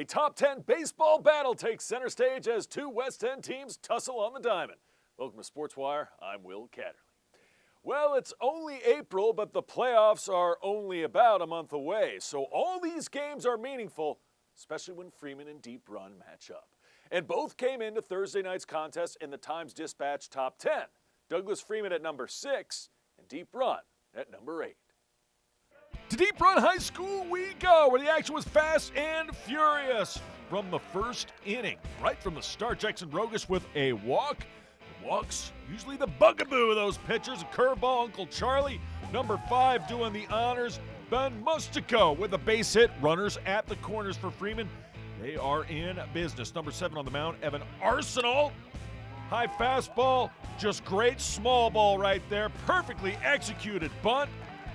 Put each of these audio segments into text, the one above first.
A top 10 baseball battle takes center stage as two West End teams tussle on the diamond. Welcome to Sports Wire. I'm Will Catterley. Well, it's only April, but the playoffs are only about a month away, so all these games are meaningful, especially when Freeman and Deep Run match up. And both came into Thursday night's contest in the Times-Dispatch top 10. Douglas Freeman at number 6 and Deep Run at number 8. To Deep Run High School we go, where the action was fast and furious from the first inning. Right from the start, Jackson Rogas with a walk. The walk's usually the bugaboo of those pitchers. A curveball, Uncle Charlie. Number 5 doing the honors, Ben Mustico with a base hit. Runners at the corners for Freeman. They are in business. Number 7 on the mound, Evan Arsenal. High fastball, just great small ball right there. Perfectly executed bunt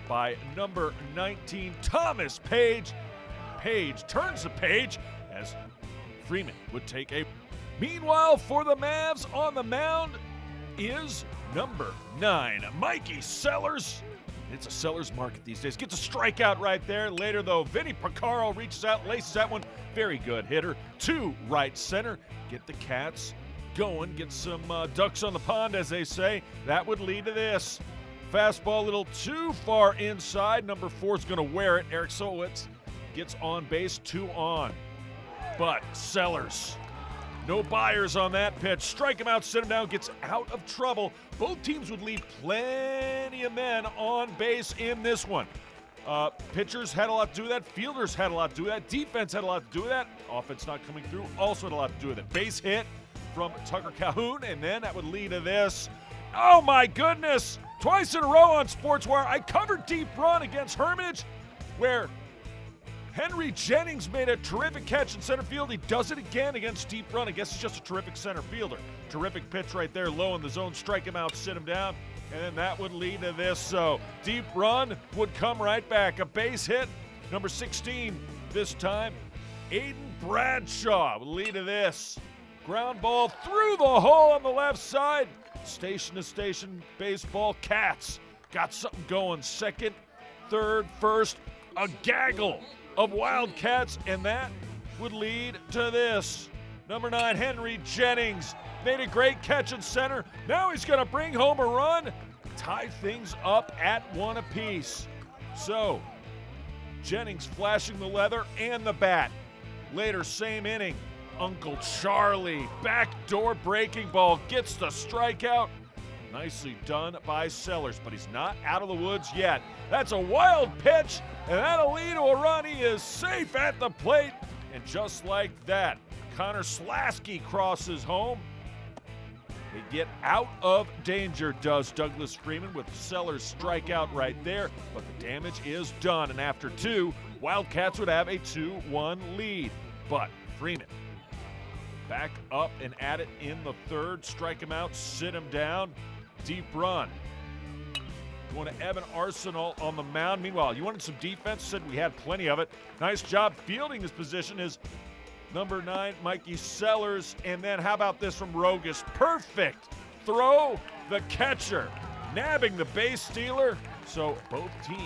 by number 19, Thomas Page. Page turns the page as Freeman would take a. Meanwhile, for the Mavs on the mound is number 9, Mikey Sellers. It's a seller's market these days. Gets a strikeout right there. Later, though, Vinny Picaro reaches out, laces that one. Very good hitter to right center. Get the Cats going. Get some ducks on the pond, as they say. That would lead to this. Fastball a little too far inside. Number 4 is going to wear it. Eric Solowitz gets on base, 2 on. But Sellers, no buyers on that pitch. Strike him out, sit him down, gets out of trouble. Both teams would leave plenty of men on base in this one. Pitchers had a lot to do with that. Fielders had a lot to do with that. Defense had a lot to do with that. Offense not coming through also had a lot to do with it. Base hit from Tucker Calhoun, and then that would lead to this. Oh my goodness! Twice in a row on SportsWire, I covered Deep Run against Hermitage, where Henry Jennings made a terrific catch in center field. He does it again against Deep Run. I guess he's just a terrific center fielder. Terrific pitch right there, low in the zone. Strike him out, sit him down, and then that would lead to this. So Deep Run would come right back. A base hit, number 16 this time. Aiden Bradshaw would lead to this. Ground ball through the hole on the left side. Station to station baseball. Cats got something going. Second, third, first, a gaggle of Wildcats, and that would lead to this. Number 9, Henry Jennings made a great catch in center. Now he's going to bring home a run, tie things up at 1 apiece. So Jennings flashing the leather and the bat. Later, same inning. Uncle Charlie, backdoor breaking ball, gets the strikeout. Nicely done by Sellers, but he's not out of the woods yet. That's a wild pitch, and that'll lead to a run. He is safe at the plate, and just like that, Connor Slasky crosses home. They get out of danger, does Douglas Freeman, with Sellers' strikeout right there, but the damage is done, and after 2, Wildcats would have a 2-1 lead. But Freeman back up and at it in the third. Strike him out, sit him down. Deep Run. Going to Evan Arsenal on the mound. Meanwhile, you wanted some defense? Said we had plenty of it. Nice job fielding his position is number 9, Mikey Sellers. And then how about this from Rogas? Perfect throw. The catcher nabbing the base stealer. So both teams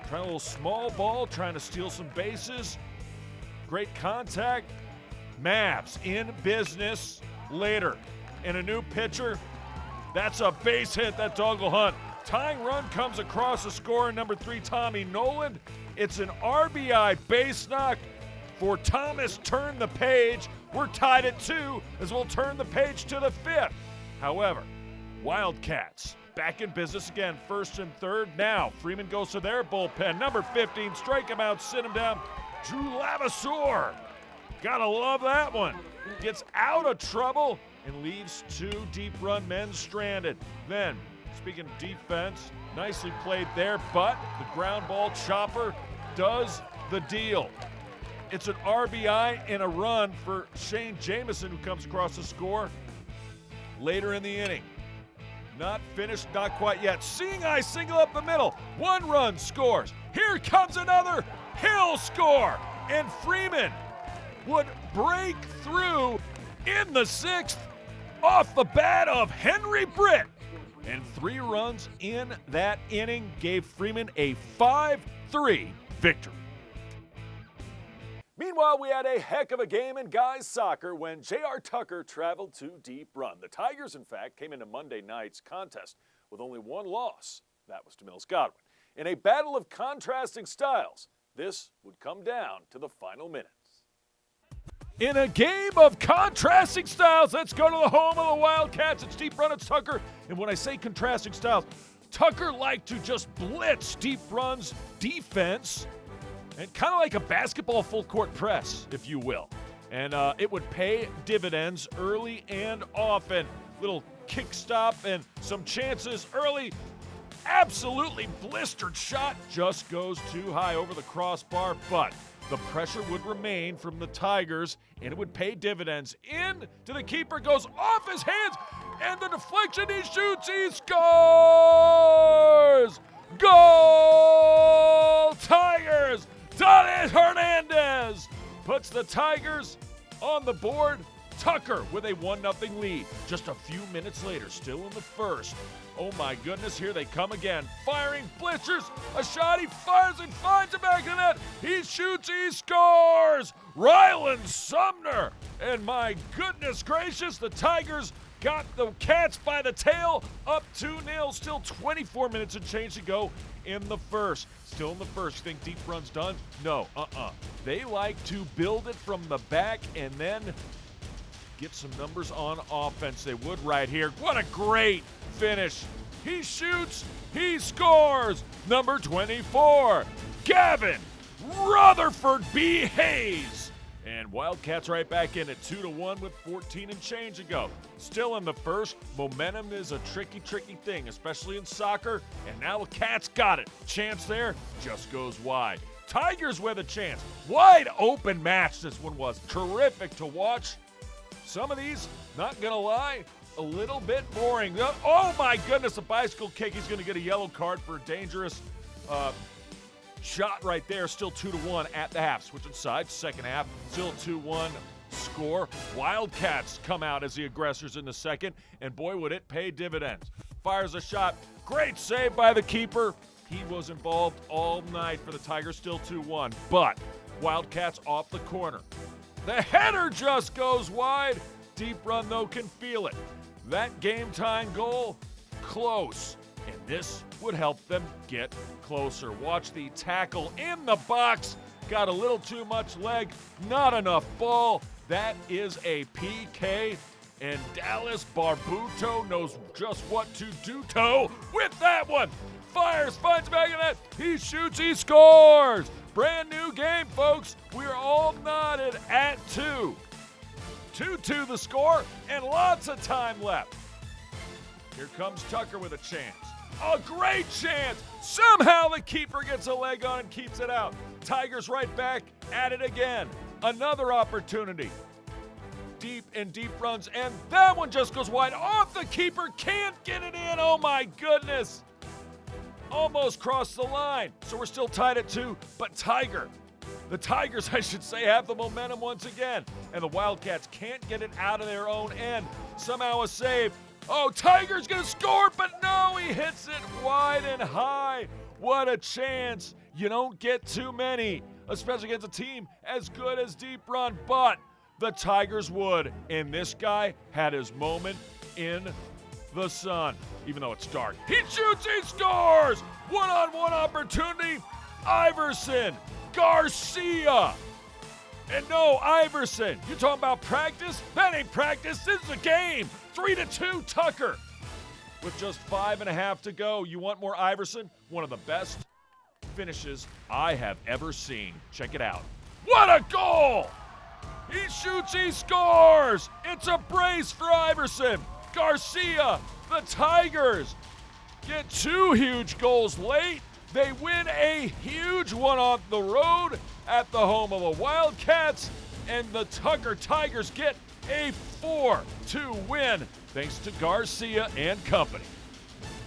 trying a little small ball, trying to steal some bases. Great contact. Mavs in business later. And a new pitcher. That's a base hit. That dog will hunt. Tying run comes across the score. Number 3, Tommy Nolan. It's an RBI base knock for Thomas. Turn the page. We're tied at 2 as we'll turn the page to the 5th. However, Wildcats back in business again. First and third. Now Freeman goes to their bullpen. Number 15, strike him out, sit him down. Drew Lavaseur. Gotta love that one. Gets out of trouble and leaves 2 Deep Run men stranded. Then, speaking of defense, nicely played there, but the ground ball chopper does the deal. It's an RBI and a run for Shane Jamison, who comes across the score later in the inning. Not finished, not quite yet. Seeing eye single up the middle. 1 run scores. Here comes another. He'll score. And Freeman would break through in the 6th off the bat of Henry Britt. And 3 runs in that inning gave Freeman a 5-3 victory. Meanwhile, we had a heck of a game in guys soccer when J.R. Tucker traveled to Deep Run. The Tigers, in fact, came into Monday night's contest with only one loss. That was to Mills Godwin. In a battle of contrasting styles, this would come down to the final minutes. In a game of contrasting styles, let's go to the home of the Wildcats. It's Deep Run, it's Tucker. And when I say contrasting styles, Tucker liked to just blitz Deep Run's defense, and kind of like a basketball full-court press, if you will. And it would pay dividends early and often. Little kick stop and some chances early. Absolutely blistered shot, just goes too high over the crossbar, but the pressure would remain from the Tigers, and it would pay dividends. In to the keeper, goes off his hands, and the deflection, he shoots, he scores! Goal! Tigers! Donnie Hernandez puts the Tigers on the board. Tucker with a 1-0 lead. Just a few minutes later, still in the first. Oh my goodness, here they come again. Firing blisters, a shot, he fires and finds it back in the net. He shoots, he scores! Ryland Sumner! And my goodness gracious, the Tigers got the Cats by the tail, up 2-0. Still 24 minutes and change to go in the first. Still in the first. Think Deep Run's done? No, They like to build it from the back and then get some numbers on offense. They would right here. What a great finish. He shoots, he scores. Number 24, Gavin Rutherford B. Hayes. And Wildcats right back in at 2-1 with 14 and change to go. Still in the first. Momentum is a tricky thing, especially in soccer. And now the Cats got it. Chance there, just goes wide. Tigers with a chance. Wide open match this one was. Terrific to watch. Some of these, not gonna lie, a little bit boring. Oh my goodness, a bicycle kick. He's gonna get a yellow card for a dangerous shot right there. Still 2-1 at the half. Switching sides, second half, still 2-1 score. Wildcats come out as the aggressors in the second, and boy, would it pay dividends. Fires a shot. Great save by the keeper. He was involved all night for the Tigers, still 2-1, but Wildcats off the corner. The header just goes wide. Deep Run, though, can feel it. That game-time goal, close. And this would help them get closer. Watch the tackle in the box. Got a little too much leg, not enough ball. That is a PK. And Dallas Barbuto knows just what to do with that one. Fires, finds back in net. He shoots, he scores. Brand new game, folks. We're all knotted at 2. 2-2 the score, and lots of time left. Here comes Tucker with a chance. A great chance. Somehow the keeper gets a leg on and keeps it out. Tigers right back at it again. Another opportunity. Deep runs, and that one just goes wide off the keeper. Can't get it in. Oh my goodness. Almost crossed the line. So we're still tied at 2, but the Tigers, I should say, have the momentum once again. And the Wildcats can't get it out of their own end. Somehow a save. Oh, Tigers gonna score, but no, he hits it wide and high. What a chance. You don't get too many, especially against a team as good as Deep Run, but the Tigers would. And this guy had his moment in the sun, even though it's dark. He shoots, he scores! One-on-one opportunity. Iverson, Garcia. And no, Iverson, you talking about practice? That ain't practice, this is a game. 3-2 Tucker. With just 5.5 to go. You want more Iverson? One of the best finishes I have ever seen. Check it out. What a goal! He shoots, he scores! It's a brace for Iverson. Garcia, the Tigers get 2 huge goals late. They win a huge one on the road at the home of the Wildcats, and the Tucker Tigers get a 4-2 win thanks to Garcia and company.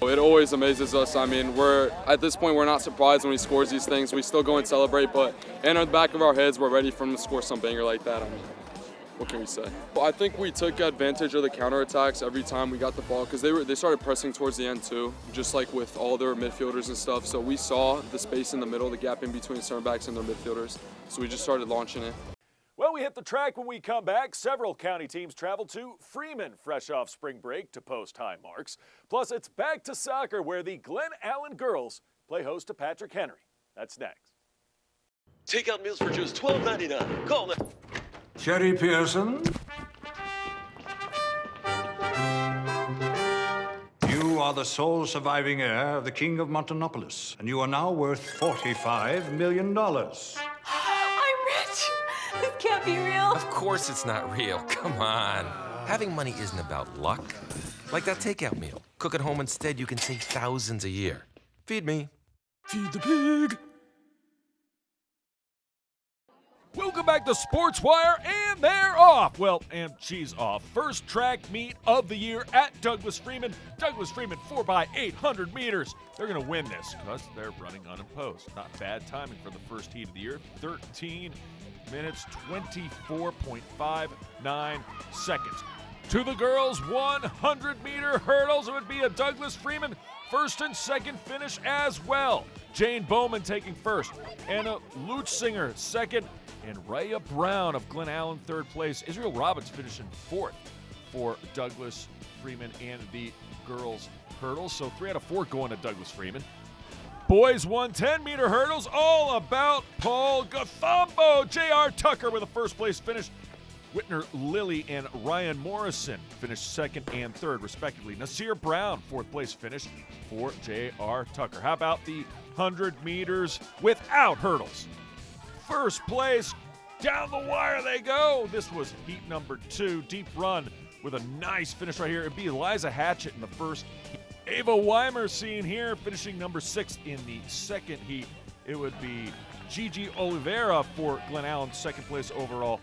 It always amazes us. I mean, at this point, we're not surprised when he scores these things. We still go and celebrate, but in the back of our heads, we're ready for him to score some banger like that. I mean, what can we say? Well, I think we took advantage of the counterattacks every time we got the ball because they started pressing towards the end too, just like with all their midfielders and stuff. So we saw the space in the middle, the gap in between center backs and their midfielders. So we just started launching it. Well, we hit the track when we come back. Several county teams travel to Freeman, fresh off spring break, to post high marks. Plus, it's back to soccer where the Glen Allen girls play host to Patrick Henry. That's next. Takeout meals for just $12.99. Call now. Sherry Pearson. You are the sole surviving heir of the King of Montanopolis, and you are now worth $45 million. I'm rich! This can't be real. Of course it's not real. Come on. Having money isn't about luck. Like that takeout meal. Cook at home instead, you can save thousands a year. Feed me. Feed the pig. Welcome back to Sports Wire, and they're off. Well, and she's off. First track meet of the year at Douglas Freeman. Douglas Freeman 4x800 meters. They're going to win this because they're running unopposed. Not bad timing for the first heat of the year. 13 minutes, 24.59 seconds. To the girls, 100-meter hurdles. It would be a Douglas Freeman first and second finish as well. Jane Bowman taking first. Anna Lutzinger second. And Raya Brown of Glen Allen third place. Israel Robbins finishing fourth for Douglas Freeman and the girls hurdles. So 3 out of 4 going to Douglas Freeman. Boys 110-meter hurdles, all about Paul Gathambo. J.R. Tucker with a first place finish. Whitner Lilly and Ryan Morrison finished second and third, respectively. Nasir Brown, fourth place finish for J.R. Tucker. How about the 100 meters without hurdles? First place, down the wire they go. This was heat number 2, deep run with a nice finish right here. It'd be Eliza Hatchett in the first heat. Ava Weimer seen here, finishing number 6 in the second heat. It would be Gigi Oliveira for Glen Allen, second place overall.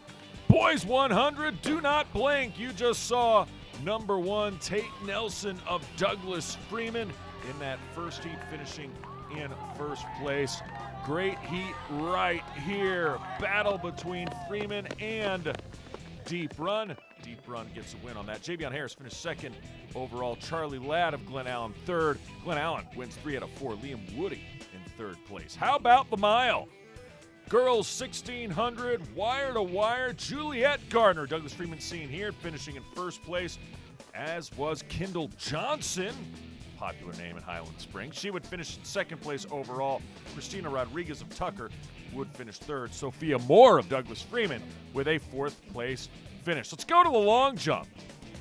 Boys 100, do not blink. You just saw number 1, Tate Nelson of Douglas Freeman in that first heat, finishing in first place. Great heat right here. Battle between Freeman and Deep Run. Deep Run gets a win on that. Javion Harris finished second overall. Charlie Ladd of Glen Allen third. Glen Allen wins 3 out of 4. Liam Woody in third place. How about the mile? Girls 1600, wire to wire. Juliet Gardner, Douglas Freeman seen here, finishing in first place, as was Kendall Johnson. Popular name in Highland Springs. She would finish in second place overall. Christina Rodriguez of Tucker would finish third. Sophia Moore of Douglas Freeman with a fourth place finish. Let's go to the long jump.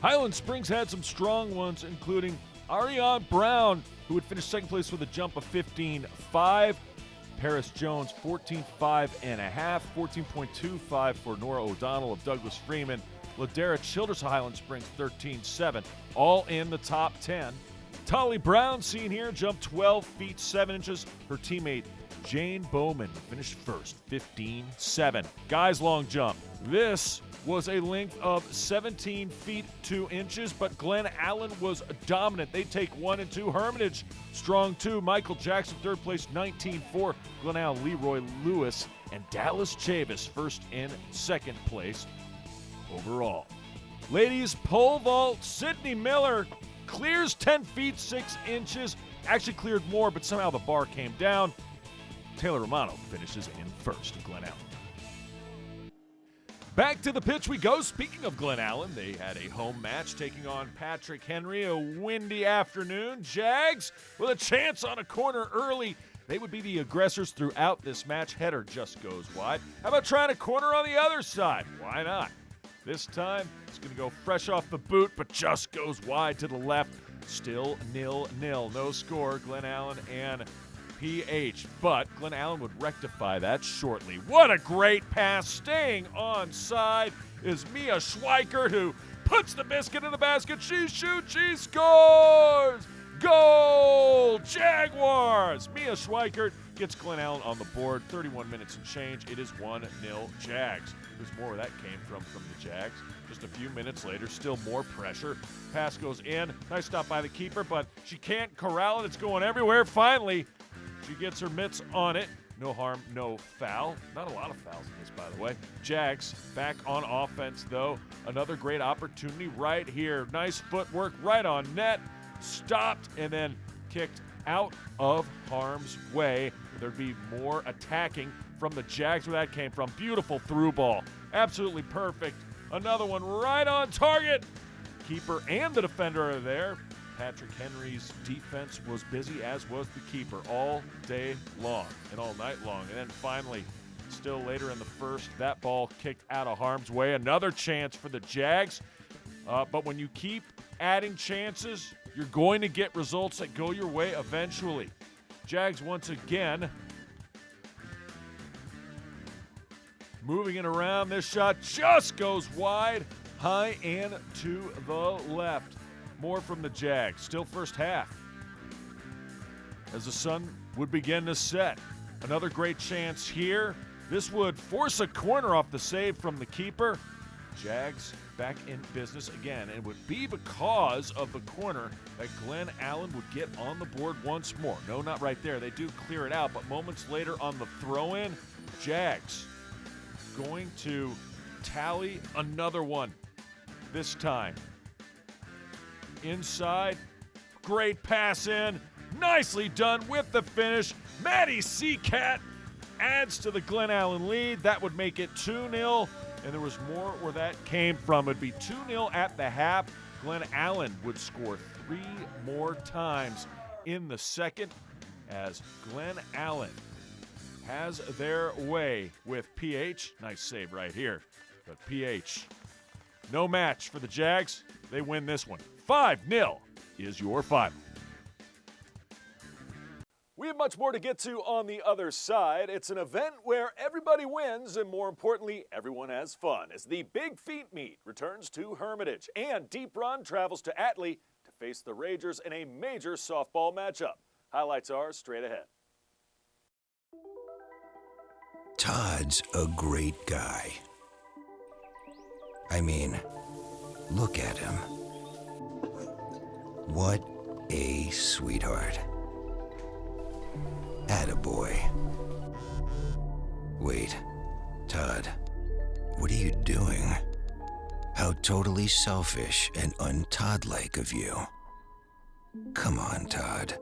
Highland Springs had some strong ones, including Ariane Brown, who would finish second place with a jump of 15.5. Paris Jones, 14.5 and a half. 14.25 for Nora O'Donnell of Douglas Freeman. Ladera Childress of Highland Springs, 13.7. All in the top 10. Tolly Brown, seen here, jumped 12 feet 7 inches. Her teammate Jane Bowman finished first, 15.7. Guys long jump. This was a length of 17 feet 2 inches, but Glen Allen was dominant. They take 1 and 2. Hermitage, strong 2. Michael Jackson, third place, 19.4. Glen Allen, Leroy Lewis, and Dallas Chavis, first and second place overall. Ladies pole vault, Sydney Miller clears 10 feet 6 inches. Actually cleared more, but somehow the bar came down. Taylor Romano finishes in first at Glen Allen. Back to the pitch we go. Speaking of Glen Allen, they had a home match taking on Patrick Henry. A windy afternoon. Jags with a chance on a corner early. They would be the aggressors throughout this match. Header just goes wide. How about trying a corner on the other side? Why not? This time, it's going to go fresh off the boot, but just goes wide to the left. Still 0-0. No score, Glen Allen and PH. But Glen Allen would rectify that shortly. What a great pass. Staying onside is Mia Schweikert, who puts the biscuit in the basket. She shoots, she scores! Goal! Jaguars! Mia Schweikert gets Glen Allen on the board. 31 minutes and change. It is 1-0 Jags. There's more where that came from the Jags. Just a few minutes later, still more pressure. Pass goes in. Nice stop by the keeper, but she can't corral it. It's going everywhere. Finally, she gets her mitts on it. No harm, no foul. Not a lot of fouls in this, by the way. Jags back on offense, though. Another great opportunity right here. Nice footwork right on net. Stopped and then kicked out of harm's way. There'd be more attacking from the Jags where that came from. Beautiful through ball. Absolutely perfect. Another one right on target. Keeper and the defender are there. Patrick Henry's defense was busy, as was the keeper, all day long and all night long. And then finally, still later in the first, that ball kicked out of harm's way. Another chance for the Jags. But when you keep adding chances, you're going to get results that go your way eventually. Jags once again moving it around. This shot just goes wide, high and to the left. More from the Jags, still first half. As the sun would begin to set. Another great chance here. This would force a corner off the save from the keeper. Jags back in business again. And it would be because of the corner that Glen Allen would get on the board once more. No, not right there. They do clear it out, but moments later on the throw-in, Jags going to tally another one this time. Inside, great pass in, nicely done with the finish. Matty Seacat adds to the Glen Allen lead. That would make it 2-0, and there was more where that came from. It'd be 2-0 at the half. Glen Allen would score 3 more times in the second as Glen Allen has their way with PH. Nice save right here, but PH, no match for the Jags. They win this one. 5-0 is your final. We have much more to get to on the other side. It's an event where everybody wins and, more importantly, everyone has fun as the Big Feet Meet returns to Hermitage and Deep Run travels to Atlee to face the Ragers in a major softball matchup. Highlights are straight ahead. Todd's a great guy. I mean, look at him. What a sweetheart. Attaboy. Wait, Todd, what are you doing? How totally selfish and un-Todd-like of you. Come on, Todd.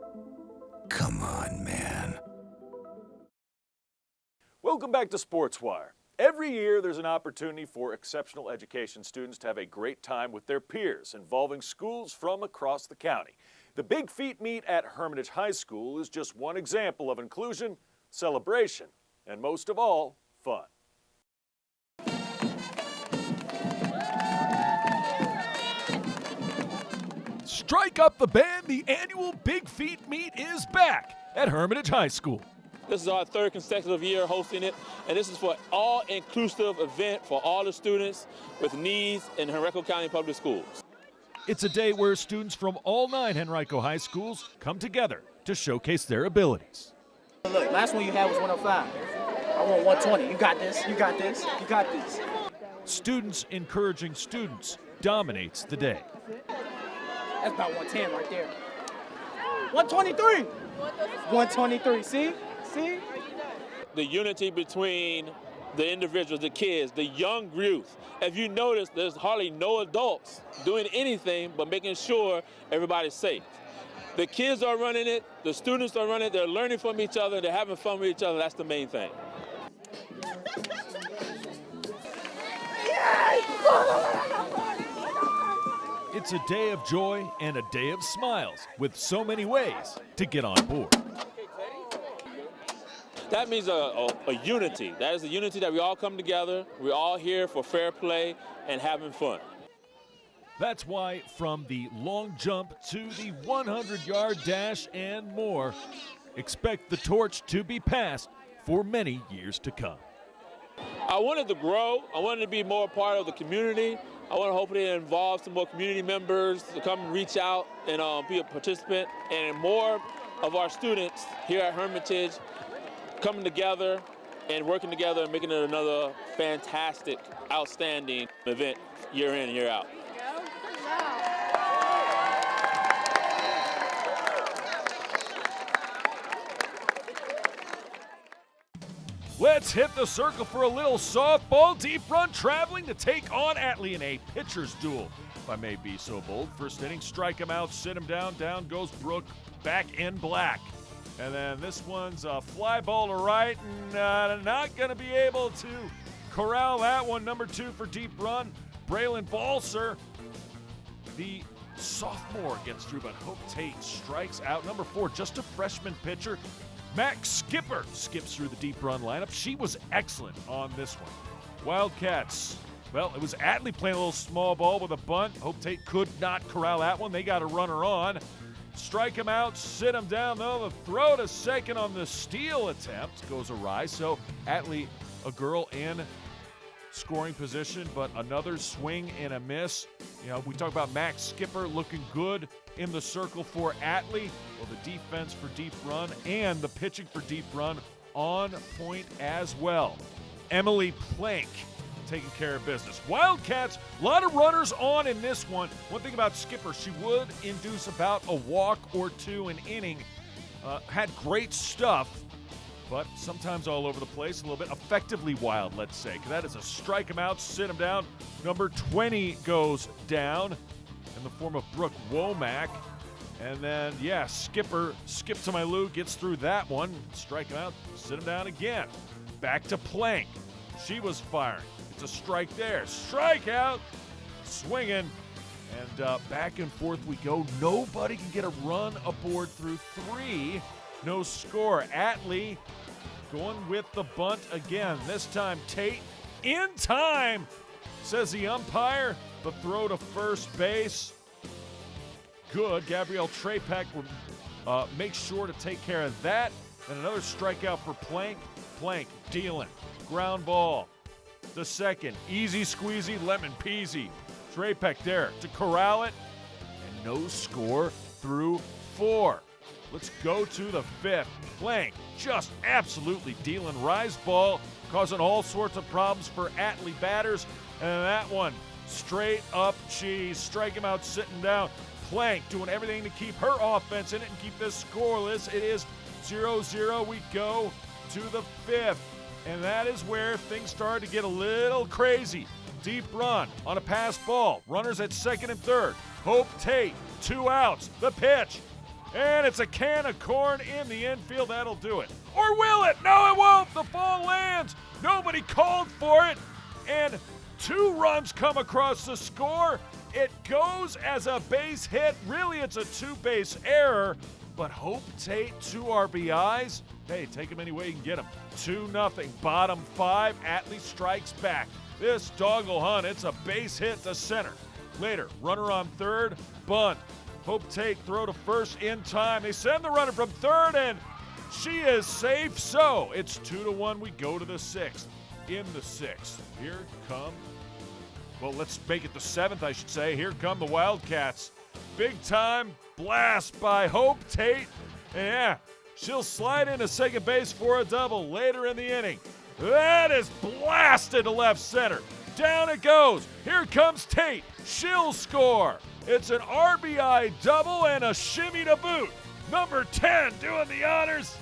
Come on, man. Welcome back to SportsWire. Every year there's an opportunity for exceptional education students to have a great time with their peers involving schools from across the county. The Big Feet Meet at Hermitage High School is just one example of inclusion, celebration, and most of all, fun. Strike up the band, the annual Big Feet Meet is back at Hermitage High School. This is our 3rd consecutive year hosting it, and this is for all-inclusive event for all the students with needs in Henrico County Public Schools. It's a day where students from all 9 Henrico High Schools come together to showcase their abilities. Look, last one you had was 105. I want 120. You got this, you got this, you got this. Students encouraging students dominates the day. That's about 110 right there. 123. 123, see? See? The unity between the individuals, the kids, the young youth. If you notice, there's hardly no adults doing anything but making sure everybody's safe. The kids are running it, the students are running it, they're learning from each other, they're having fun with each other. That's the main thing. It's a day of joy and a day of smiles with so many ways to get on board. That means a unity. That is a unity that we all come together. We're all here for fair play and having fun. That's why from the long jump to the 100-yard dash and more, expect the torch to be passed for many years to come. I wanted to grow. I wanted to be more a part of the community. I want to hopefully involve some more community members to come and reach out and be a participant, and more of our students here at Hermitage coming together and working together and making it another fantastic, outstanding event year in and year out. Let's hit the circle for a little softball. Deep run traveling to take on Atlee in a pitcher's duel, if I may be so bold. First inning, strike him out, sit him down. Down goes Brooke, back in black. And then this one's a fly ball to right, and not going to be able to corral that one. Number 2 for deep run, Braylon Balser. The sophomore gets through, but Hope Tate strikes out. Number 4, just a freshman pitcher, Max Skipper skips through the deep run lineup. She was excellent on this one. Wildcats, well, it was Atlee playing a little small ball with a bunt. Hope Tate could not corral that one. They got a runner on. Strike him out, sit him down, though. The throw to second on the steal attempt goes awry. So Atlee, a girl in scoring position, but another swing and a miss. You know, we talk about Max Skipper looking good in the circle for Atlee. Well, the defense for deep run and the pitching for deep run on point as well. Emily Plank taking care of business. Wildcats, a lot of runners on in this one. One thing about Skipper, she would induce about a walk or two an inning. Had great stuff, but sometimes all over the place, a little bit effectively wild, let's say. That is a strike him out, sit him down. Number 20 goes down in the form of Brooke Womack. And then, yeah, Skipper, skip to my Lou, gets through that one. Strike him out, sit him down again. Back to Plank. She was firing. It's a strike there. Strikeout, swinging, and back and forth we go. Nobody can get a run aboard through 3. No score. Atlee going with the bunt again. This time Tate in time, says the umpire. The throw to first base. Good. Gabrielle Trapek will make sure to take care of that. And another strikeout for Plank. Plank dealing. Ground ball to second. Easy squeezy, lemon peasy. Trapek there to corral it. And no score through 4. Let's go to the 5th. Plank just absolutely dealing. Rise ball, causing all sorts of problems for Atlee batters. And that one, straight up cheese. Strike him out, sitting down. Plank doing everything to keep her offense in it and keep this scoreless. It is 0-0. We go to the 5th. And that is where things start to get a little crazy. Deep run on a pass ball. Runners at second and third. Hope Tate, 2 outs. The pitch. And it's a can of corn in the infield. That'll do it. Or will it? No, it won't. The ball lands. Nobody called for it. And 2 runs come across the score. It goes as a base hit. Really, it's a 2-base error. But Hope Tate, 2 RBIs. Hey, take them any way you can get them. 2-0. Bottom 5. Atlee strikes back. This dog will hunt. It's a base hit to center. Later, runner on third. Bunt. Hope Tate throw to first in time. They send the runner from third, and she is safe. So it's 2-1. We go to the 6th. In the 6th, here come, well, let's make it the 7th, I should say. Here come the Wildcats. Big time blast by Hope Tate. And yeah, she'll slide into second base for a double later in the inning. That is blasted to left center. Down it goes. Here comes Tate. She'll score. It's an RBI double and a shimmy to boot. Number 10 doing the honors.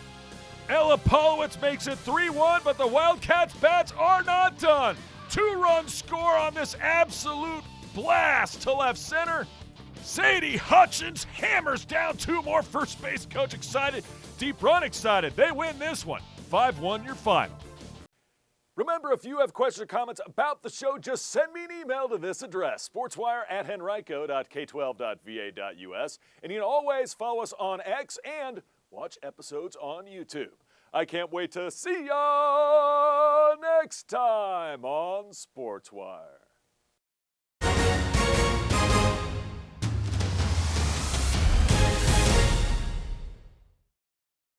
Ella Polowitz makes it 3-1, but the Wildcats' bats are not done. 2-run score on this absolute blast to left center. Sadie Hutchins hammers down 2 more. First base coach excited. Deep run excited. They win this one. 5-1 your final. Remember, if you have questions or comments about the show, just send me an email to this address, sportswire@henrico.k12.va.us. And you can always follow us on X and watch episodes on YouTube. I can't wait to see ya next time on Sportswire.